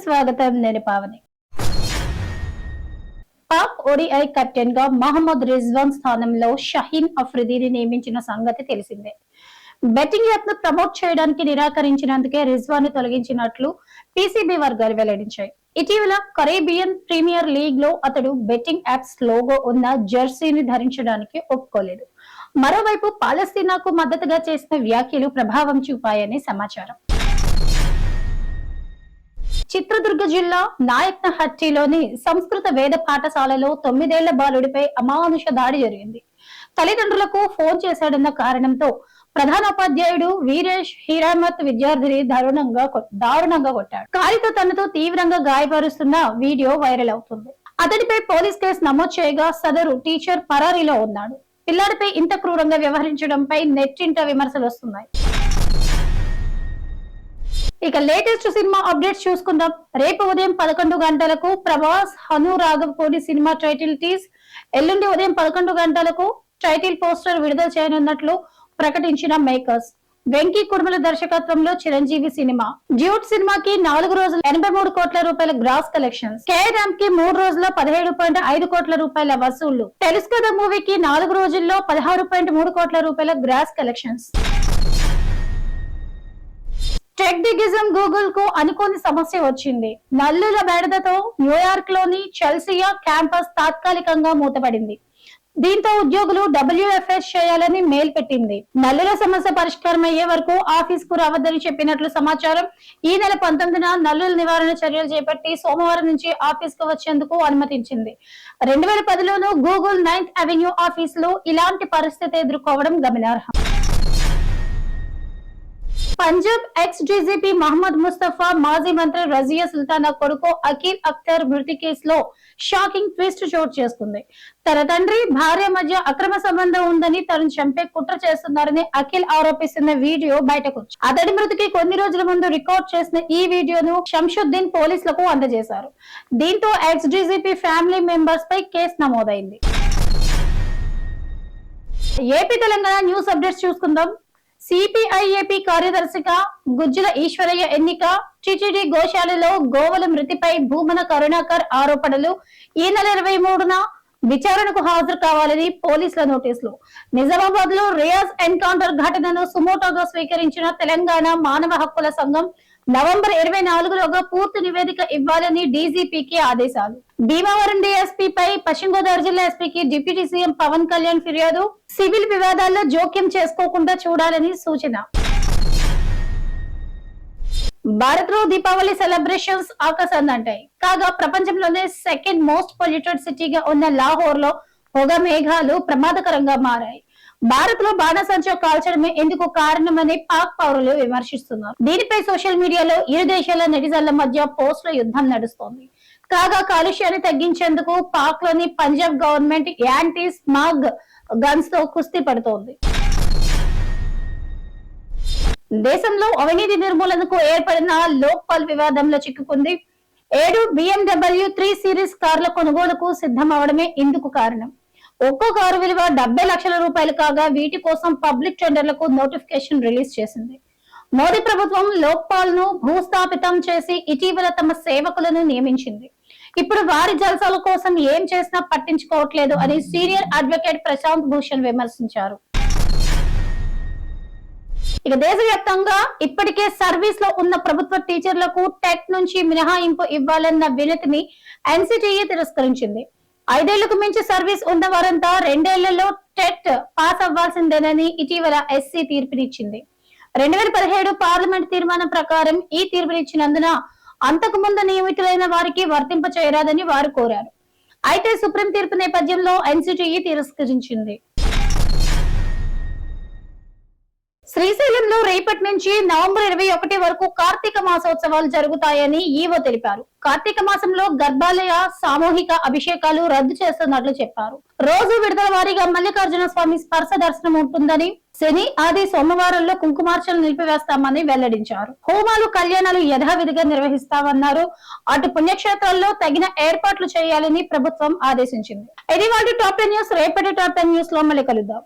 స్వాగతం. నేను Pavani. Pak ODI captain గా మహమ్మద్ రిజ్వాన్ స్థానంలో షహీన్ అఫ్రిదీని నియమించిన సంగతి తెలిసిందే. బెట్టింగ్ యాప్ ను ప్రమోట్ చేయడానికి నిరాకరించినందుకే రిజ్వాన్ ను తొలగించినట్లు పీసీబీ వర్గాలు వెల్లడించాయి. ఇటీవల కరేబియన్ ప్రీమియర్ లీగ్ లో అతడు బెట్టింగ్ యాప్స్ లోగో ఉన్న జెర్సీని ధరించడానికి ఒప్పుకోలేదు. మరోవైపు పాలస్తీనాకు మద్దతుగా చేసిన వ్యాఖ్యలు ప్రభావం చూపాయని సమాచారం. చిత్రదుర్గ జిల్లా నాయక్నహట్టిలోని సంస్కృత వేద పాఠశాలలో 9 ఏళ్ల బాలుడిపై అమానుష దాడి జరిగింది. తల్లిదండ్రులకు ఫోన్ చేశాడన్న కారణంతో ప్రధానోపాధ్యాయుడు వీరేష్ హీరామత్ విద్యార్థిని దారుణంగా కొట్టాడు. కాలితో తనతో తీవ్రంగా గాయపరుస్తున్న వీడియో వైరల్ అవుతుంది. అతడిపై పోలీస్ కేసు నమోదు చేయగా సదరు టీచర్ పరారీలో ఉన్నాడు. పిల్లాడిపై ఇంత క్రూరంగా వ్యవహరించడంపై నెట్టింట విమర్శలు వస్తున్నాయి. ఇక లేటెస్ట్ సినిమా అప్డేట్స్ చూసుకుందాం. రేపు ఉదయం 11 గంటలకు ప్రభాస్ అనురాగపూడి సినిమా టైటిల్ టీజ్, ఎల్లుండి ఉదయం 11 గంటలకు టైటిల్ పోస్టర్ విడుదల చేయనున్నట్లు ప్రకటించిన మేకర్స్. వెంకీ కుర్మల దర్శకత్వంలో చిరంజీవి సినిమా. డ్యూట్ సినిమాకి 4 రోజులు 83 కోట్ల రూపాయల గ్రాస్ కలెక్షన్స్. కేరామ్ కి 3 రోజుల్లో 17.5 కోట్ల రూపాయల వసూళ్లు. తెలుసు కదా మూవీకి 4 రోజుల్లో 16.3 కోట్ల రూపాయల గ్రాస్ కలెక్షన్స్. టెక్ దిగ్గజం గూగుల్ కు అనుకోని సమస్య వచ్చింది. నల్లుల బెడదతో న్యూయార్క్ లోని చెల్సియా క్యాంపస్ తాత్కాలికంగా మూతపడింది. దీంతో ఉద్యోగులు WFH చేయాలని మెయిల్ పెట్టింది. నల్లుల సమస్య పరిష్కారం అయ్యే వరకు ఆఫీస్ కు రావద్దని చెప్పినట్లు సమాచారం. ఈ నెల 19న నల్లుల నివారణ చర్యలు చేపట్టి సోమవారం నుంచి ఆఫీస్ కు వచ్చేందుకు అనుమతించింది. 2010లోనూ గూగుల్ 9th అవెన్యూ ఆఫీస్ లో ఇలాంటి పరిస్థితి ఎదుర్కోవడం గమనార్హం. పంజాబ్ ఎక్స్ డీజీపీ మహమ్మద్ ముస్తఫా మాజీ మంత్రి రజియా సుల్తానా కొడుకు అఖిల్ అఖ్తర్ మృతి కేసులో షాకింగ్ ట్విస్ట్ చోటు చేసుకుంది. తన తండ్రి భార్య మధ్య అక్రమ సంబంధం ఉందని తనను చంపే కుట్ర చేస్తున్నారని అఖిల్ ఆరోపిస్తున్న వీడియో బయటకు వచ్చింది. అతడి మృతికి కొన్ని రోజుల ముందు రికార్డ్ చేసిన ఈ వీడియోను షంషుద్దీన్ పోలీసులకు అందజేశారు. దీంతో ఎక్స్ డీజీపీ ఫ్యామిలీ మెంబర్స్ పై కేసు నమోదైంది. ఏపీ తెలంగాణ న్యూస్ అప్డేట్స్ చూసుకుందాం. సిపిఐ ఏపీ కార్యదర్శిగా గుజ్జుల ఈశ్వరయ్య ఎన్నిక. టిటిడి గోశాలలో గోవుల మృతిపై భూమన కరుణాకర్ ఆరోపణలు. ఈ నెల 23న విచారణకు హాజరు కావాలని పోలీసుల నోటీసులు. నిజామాబాద్ లో రియాజ్ ఎన్కౌంటర్ ఘటనను సుమోటోగా స్వీకరించిన తెలంగాణ మానవ హక్కుల సంఘం నవంబర్ 24లోగా పూర్తి నివేదిక ఇవ్వాలని డీజీపీకి ఆదేశాలు. భీమవరం డీఎస్పీ పై పశ్చిమ గోదావరి జిల్లా ఎస్పీకి డిప్యూటీ సీఎం పవన్ కళ్యాణ్ ఫిర్యాదు. సివిల్ వివాదాల్లో జోక్యం చేసుకోకుండా చూడాలని సూచన. భారత్ లో దీపావళి సెలబ్రేషన్స్ ఆకాశాన్నంటాయి. కాగా ప్రపంచంలోనే సెకండ్ మోస్ట్ పొల్యూటెడ్ సిటీగా ఉన్న లాహోర్ లో పొగ మేఘాలు ప్రమాదకరంగా మారాయి. భారత్ లో బాణసంచా కాల్చడమే ఎందుకు కారణమని పాక్ పౌరులు విమర్శిస్తున్నారు. దీనిపై సోషల్ మీడియాలో ఇరు దేశాల నెటిజన్ల మధ్య పోస్టుల యుద్ధం నడుస్తోంది. కాగా కాలుష్యాన్ని తగ్గించేందుకు పాక్ లోని Punjab government anti smog guns తో కుస్తీ పడుతోంది. దేశంలో అవినీతి నిర్మూలనకు ఏర్పడిన లోక్పాల్ వివాదంలో చిక్కుకుంది. 7 BMW 3 సిరీస్ కార్ల కొనుగోలుకు సిద్ధం అవడమే ఇందుకు కారణం. ఒక్కో కారు విలువ 70 లక్షల రూపాయలు కాగా వీటి కోసం పబ్లిక్ టెండర్లకు నోటిఫికేషన్ రిలీజ్ చేసింది. మోదీ ప్రభుత్వం లోక్పాల్ ను భూస్థాపితం చేసి ఇటీవల తమ సేవకులను నియమించింది. ఇప్పుడు వారి జల్సాల కోసం ఏం చేసినా పట్టించుకోవట్లేదు అని సీనియర్ అడ్వకేట్ ప్రశాంత్ భూషణ్ విమర్శించారు. ఇక దేశవ్యాప్తంగా ఇప్పటికే సర్వీస్ లో ఉన్న ప్రభుత్వ టీచర్లకు టెట్ నుంచి మినహాయింపు ఇవ్వాలన్న వినతిని ఎన్సిటిఈ తిరస్కరించింది. 5 ఏళ్లకు మించి సర్వీస్ ఉన్న వారంతా 2 ఏళ్లలో టెట్ పాస్ అవ్వాల్సిందేనని ఇటీవల ఎస్సీ తీర్పునిచ్చింది. 2017 పార్లమెంట్ తీర్మానం ప్రకారం ఈ తీర్పునిచ్చినందున అంతకు ముందు నియమితులైన వారికి వర్తింప చేయరాదని వారు కోరారు. అయితే సుప్రీం తీర్పు నేపథ్యంలో ఎన్సిటిఈ తిరస్కరించింది. శ్రీశైలంలో రేపటి నుంచి నవంబర్ 21 వరకు కార్తీక మాసోత్సవాలు జరుగుతాయని ఈవో తెలిపారు. కార్తీక మాసంలో గర్భాలయ సామూహిక అభిషేకాలు రద్దు చేస్తున్నట్లు చెప్పారు. రోజు విడుదల వారీగా మల్లికార్జున స్వామి స్పర్శ దర్శనం ఉంటుందని, శని ఆది సోమవారంలో కుంకుమార్చనలు నిలిపివేస్తామని వెల్లడించారు. హోమాలు కళ్యాణాలు యథావిధిగా నిర్వహిస్తామన్నారు. అటు పుణ్యక్షేత్రాల్లో తగిన ఏర్పాట్లు చేయాలని ప్రభుత్వం ఆదేశించింది. ఇది వాటి టాప్ 10 న్యూస్. రేపటి టాప్ 10 న్యూస్ లో మళ్ళీ కలుద్దాం.